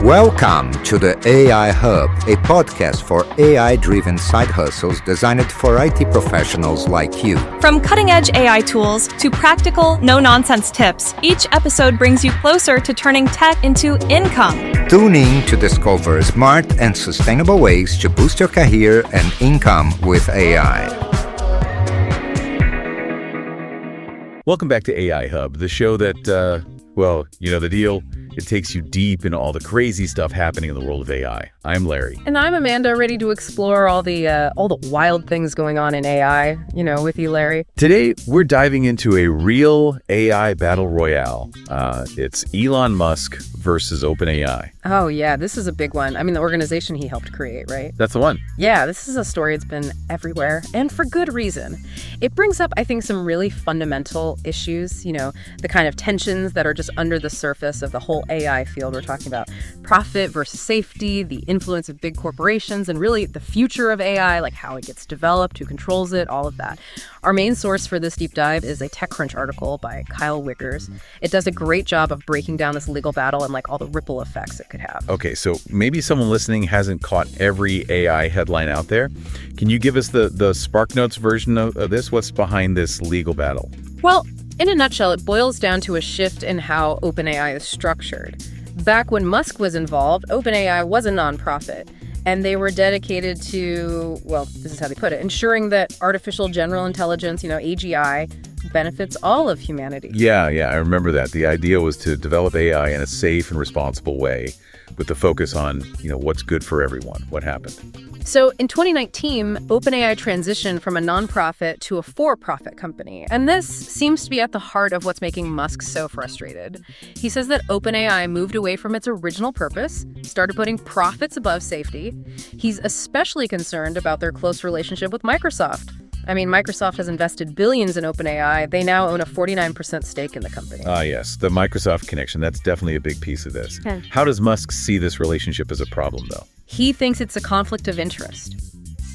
Welcome to the AI Hub, a podcast for AI-driven side hustles designed for IT professionals like you. From cutting-edge AI tools to practical, no-nonsense tips, each episode brings you closer to turning tech into income. Tune in to discover smart and sustainable ways to boost your career and income with AI. Welcome back to AI Hub, the show that, well, you know the deal. It takes you deep into all the crazy stuff happening in the world of AI. I'm Larry. And I'm Amanda, ready to explore all the wild things going on in AI, with you, Larry. Today, we're diving into a real AI battle royale. It's Elon Musk versus OpenAI. Oh, yeah, this is a big one. I mean, the organization he helped create, right? That's the one. Yeah, this is a story that's been everywhere, and for good reason. It brings up, I think, some really fundamental issues, the kind of tensions that are just under the surface of the whole AI field we're talking about. Profit versus safety, the influence of big corporations, and really the future of AI, like how it gets developed, who controls it, all of that. Our main source for this deep dive is a TechCrunch article by Kyle Wiggers. It does a great job of breaking down this legal battle and all the ripple effects it could have. Okay, so maybe someone listening hasn't caught every AI headline out there. Can you give us the SparkNotes version of this? What's behind this legal battle? Well, in a nutshell, it boils down to a shift in how OpenAI is structured. Back when Musk was involved, OpenAI was a nonprofit, and they were dedicated to, well, this is how they put it, ensuring that artificial general intelligence, AGI, benefits all of humanity. Yeah, I remember that. The idea was to develop AI in a safe and responsible way with the focus on, what's good for everyone. What happened? So in 2019, OpenAI transitioned from a nonprofit to a for-profit company. And this seems to be at the heart of what's making Musk so frustrated. He says that OpenAI moved away from its original purpose, started putting profits above safety. He's especially concerned about their close relationship with Microsoft. I mean, Microsoft has invested billions in OpenAI. They now own a 49% stake in the company. Yes, the Microsoft connection. That's definitely a big piece of this. Okay. How does Musk see this relationship as a problem, though? He thinks it's a conflict of interest.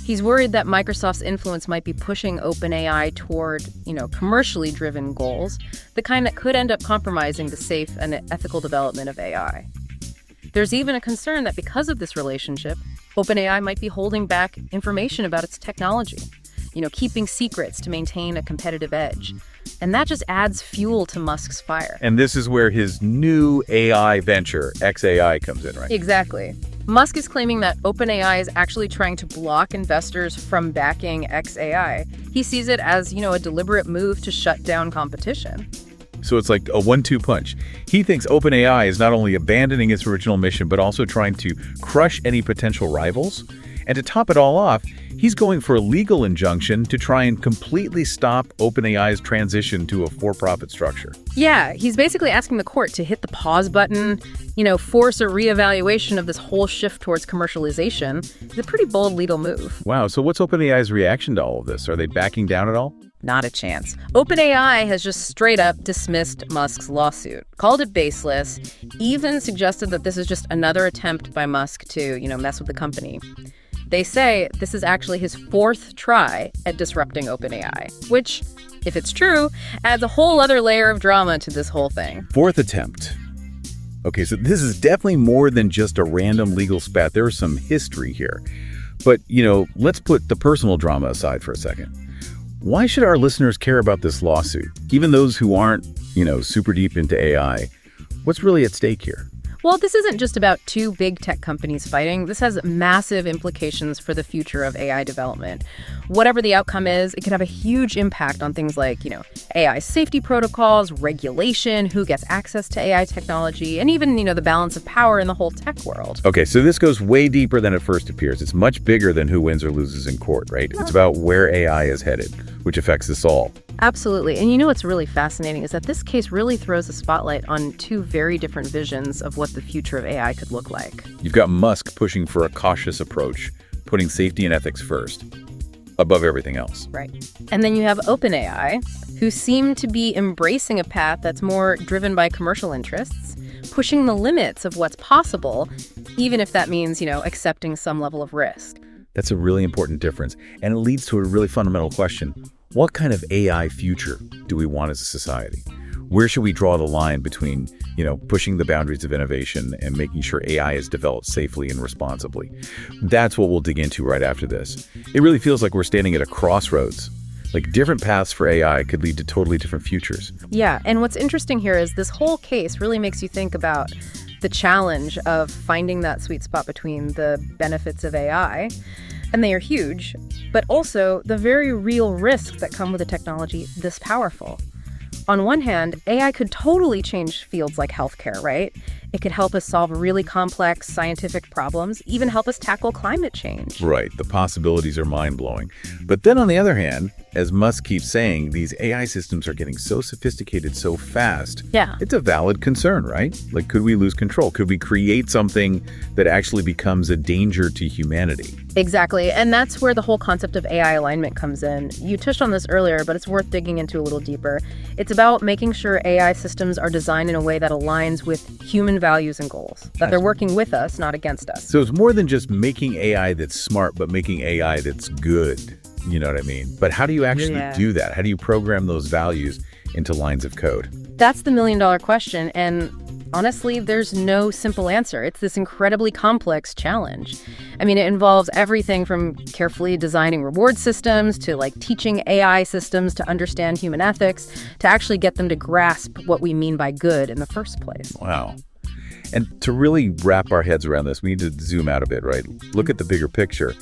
He's worried that Microsoft's influence might be pushing OpenAI toward, commercially driven goals, the kind that could end up compromising the safe and ethical development of AI. There's even a concern that because of this relationship, OpenAI might be holding back information about its technology, keeping secrets to maintain a competitive edge. And that just adds fuel to Musk's fire. And this is where his new AI venture, xAI, comes in, right? Exactly. Musk is claiming that OpenAI is actually trying to block investors from backing xAI. He sees it as, a deliberate move to shut down competition. So it's like a 1-2 punch. He thinks OpenAI is not only abandoning its original mission, but also trying to crush any potential rivals. And to top it all off, he's going for a legal injunction to try and completely stop OpenAI's transition to a for-profit structure. Yeah, he's basically asking the court to hit the pause button, force a reevaluation of this whole shift towards commercialization. It's a pretty bold legal move. Wow, so what's OpenAI's reaction to all of this? Are they backing down at all? Not a chance. OpenAI has just straight up dismissed Musk's lawsuit, called it baseless, even suggested that this is just another attempt by Musk to, mess with the company. They say this is actually his fourth try at disrupting OpenAI, which, if it's true, adds a whole other layer of drama to this whole thing. Fourth attempt. Okay, so this is definitely more than just a random legal spat. There's some history here. But, let's put the personal drama aside for a second. Why should our listeners care about this lawsuit? Even those who aren't, super deep into AI. What's really at stake here? Well, this isn't just about two big tech companies fighting. This has massive implications for the future of AI development. Whatever the outcome is, it could have a huge impact on things like, AI safety protocols, regulation, who gets access to AI technology, and even, the balance of power in the whole tech world. Okay, so this goes way deeper than it first appears. It's much bigger than who wins or loses in court, right? It's about where AI is headed, which affects us all. Absolutely. And what's really fascinating is that this case really throws a spotlight on two very different visions of what the future of AI could look like. You've got Musk pushing for a cautious approach, putting safety and ethics first, above everything else. Right. And then you have OpenAI, who seem to be embracing a path that's more driven by commercial interests, pushing the limits of what's possible, even if that means, accepting some level of risk. That's a really important difference. And it leads to a really fundamental question. What kind of AI future do we want as a society? Where should we draw the line between, pushing the boundaries of innovation and making sure AI is developed safely and responsibly? That's what we'll dig into right after this. It really feels like we're standing at a crossroads. Like different paths for AI could lead to totally different futures. Yeah, and what's interesting here is this whole case really makes you think about the challenge of finding that sweet spot between the benefits of AI, and they are huge, but also the very real risks that come with a technology this powerful. On one hand, AI could totally change fields like healthcare, right? It could help us solve really complex scientific problems, even help us tackle climate change. Right, the possibilities are mind-blowing. But then on the other hand, as Musk keeps saying, these AI systems are getting so sophisticated so fast. Yeah. It's a valid concern, right? Like, could we lose control? Could we create something that actually becomes a danger to humanity? Exactly, and that's where the whole concept of AI alignment comes in. You touched on this earlier, but it's worth digging into a little deeper. It's about making sure AI systems are designed in a way that aligns with human values and goals, that they're working with us, not against us. So it's more than just making AI that's smart, but making AI that's good. You know what I mean? But how do you actually do that? How do you program those values into lines of code? That's the million-dollar question, and honestly, there's no simple answer. It's this incredibly complex challenge. I mean, it involves everything from carefully designing reward systems to teaching AI systems to understand human ethics to actually get them to grasp what we mean by good in the first place. Wow. And to really wrap our heads around this, we need to zoom out a bit, right? Look at the bigger picture.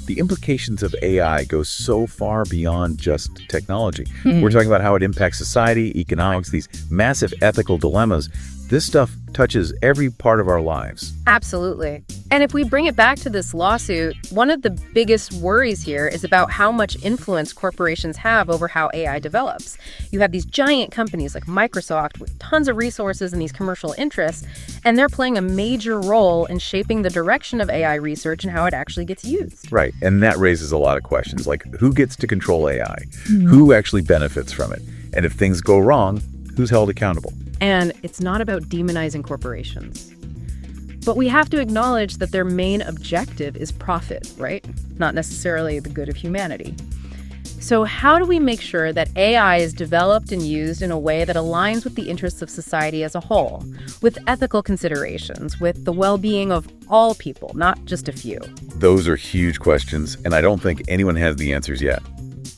The implications of AI go so far beyond just technology. We're talking about how it impacts society, economics, these massive ethical dilemmas. This stuff touches every part of our lives. Absolutely. And if we bring it back to this lawsuit, one of the biggest worries here is about how much influence corporations have over how AI develops. You have these giant companies like Microsoft with tons of resources and these commercial interests, and they're playing a major role in shaping the direction of AI research and how it actually gets used. Right. And that raises a lot of questions, like who gets to control AI? Who actually benefits from it? And if things go wrong, who's held accountable? And it's not about demonizing corporations. But we have to acknowledge that their main objective is profit, right? Not necessarily the good of humanity. So how do we make sure that AI is developed and used in a way that aligns with the interests of society as a whole, with ethical considerations, with the well-being of all people, not just a few? Those are huge questions, and I don't think anyone has the answers yet.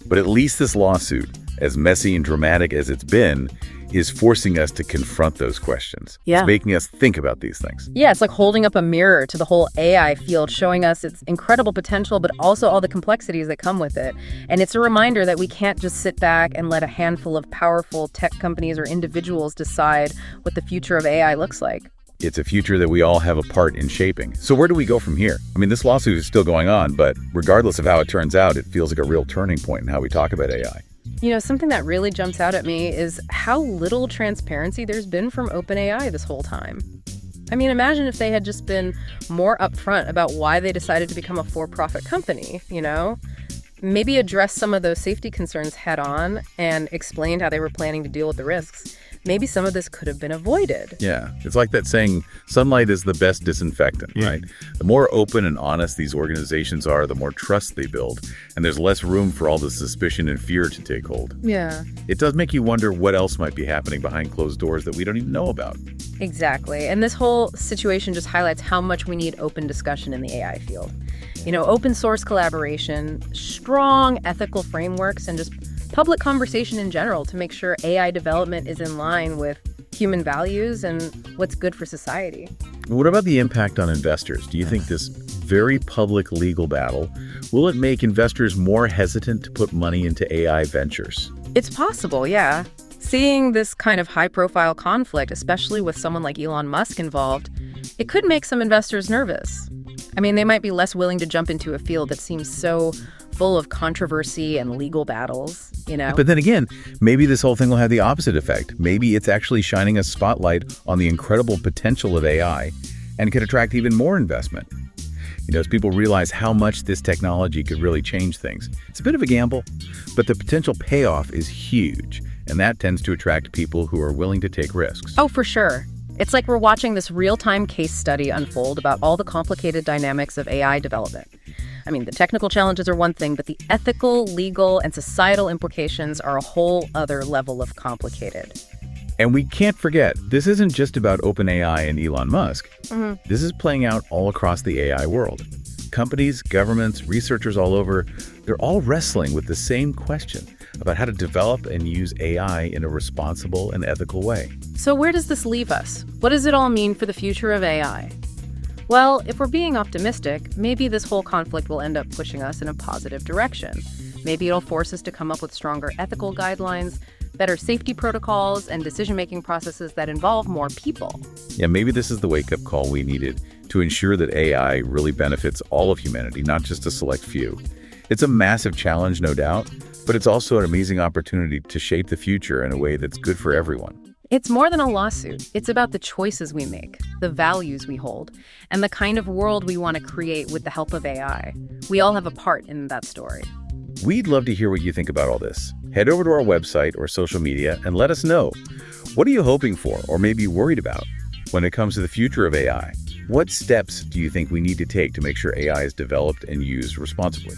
But at least this lawsuit, as messy and dramatic as it's been, is forcing us to confront those questions. Yeah. It's making us think about these things. Yeah, it's like holding up a mirror to the whole AI field, showing us its incredible potential, but also all the complexities that come with it. And it's a reminder that we can't just sit back and let a handful of powerful tech companies or individuals decide what the future of AI looks like. It's a future that we all have a part in shaping. So where do we go from here? I mean, this lawsuit is still going on, but regardless of how it turns out, it feels like a real turning point in how we talk about AI. You know, something that really jumps out at me is how little transparency there's been from OpenAI this whole time. I mean, imagine if they had just been more upfront about why they decided to become a for-profit company, Maybe address some of those safety concerns head on and explained how they were planning to deal with the risks. Maybe some of this could have been avoided. Yeah, it's like that saying, sunlight is the best disinfectant, right? The more open and honest these organizations are, the more trust they build, and there's less room for all the suspicion and fear to take hold. Yeah. It does make you wonder what else might be happening behind closed doors that we don't even know about. Exactly. And this whole situation just highlights how much we need open discussion in the AI field. Open source collaboration, strong ethical frameworks, and just public conversation in general to make sure AI development is in line with human values and what's good for society. What about the impact on investors? Do you think this very public legal battle, will it make investors more hesitant to put money into AI ventures? It's possible, yeah. Seeing this kind of high-profile conflict, especially with someone like Elon Musk involved, it could make some investors nervous. I mean, they might be less willing to jump into a field that seems so full of controversy and legal battles, But then again, maybe this whole thing will have the opposite effect. Maybe it's actually shining a spotlight on the incredible potential of AI and could attract even more investment. As people realize how much this technology could really change things. It's a bit of a gamble, but the potential payoff is huge, and that tends to attract people who are willing to take risks. Oh, for sure. It's like we're watching this real-time case study unfold about all the complicated dynamics of AI development. I mean, the technical challenges are one thing, but the ethical, legal, and societal implications are a whole other level of complicated. And we can't forget, this isn't just about OpenAI and Elon Musk. This is playing out all across the AI world. Companies, governments, researchers all over, they're all wrestling with the same question about how to develop and use AI in a responsible and ethical way. So where does this leave us? What does it all mean for the future of AI? Well, if we're being optimistic, maybe this whole conflict will end up pushing us in a positive direction. Maybe it'll force us to come up with stronger ethical guidelines, better safety protocols, and decision-making processes that involve more people. Yeah, maybe this is the wake-up call we needed to ensure that AI really benefits all of humanity, not just a select few. It's a massive challenge, no doubt, but it's also an amazing opportunity to shape the future in a way that's good for everyone. It's more than a lawsuit. It's about the choices we make, the values we hold, and the kind of world we want to create with the help of AI. We all have a part in that story. We'd love to hear what you think about all this. Head over to our website or social media and let us know. What are you hoping for or maybe worried about when it comes to the future of AI? What steps do you think we need to take to make sure AI is developed and used responsibly?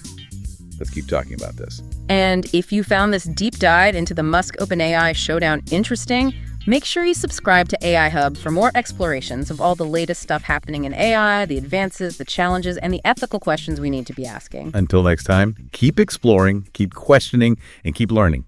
Let's keep talking about this. And if you found this deep dive into the Musk OpenAI Showdown interesting, make sure you subscribe to AI Hub for more explorations of all the latest stuff happening in AI, the advances, the challenges, and the ethical questions we need to be asking. Until next time, keep exploring, keep questioning, and keep learning.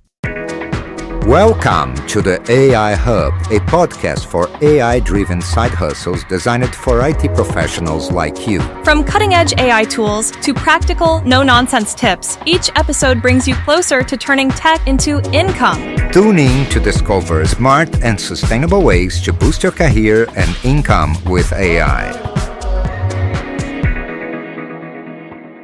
Welcome to the AI Hub, a podcast for AI-driven side hustles designed for IT professionals like you. From cutting-edge AI tools to practical, no-nonsense tips, each episode brings you closer to turning tech into income. Tune in to discover smart and sustainable ways to boost your career and income with AI.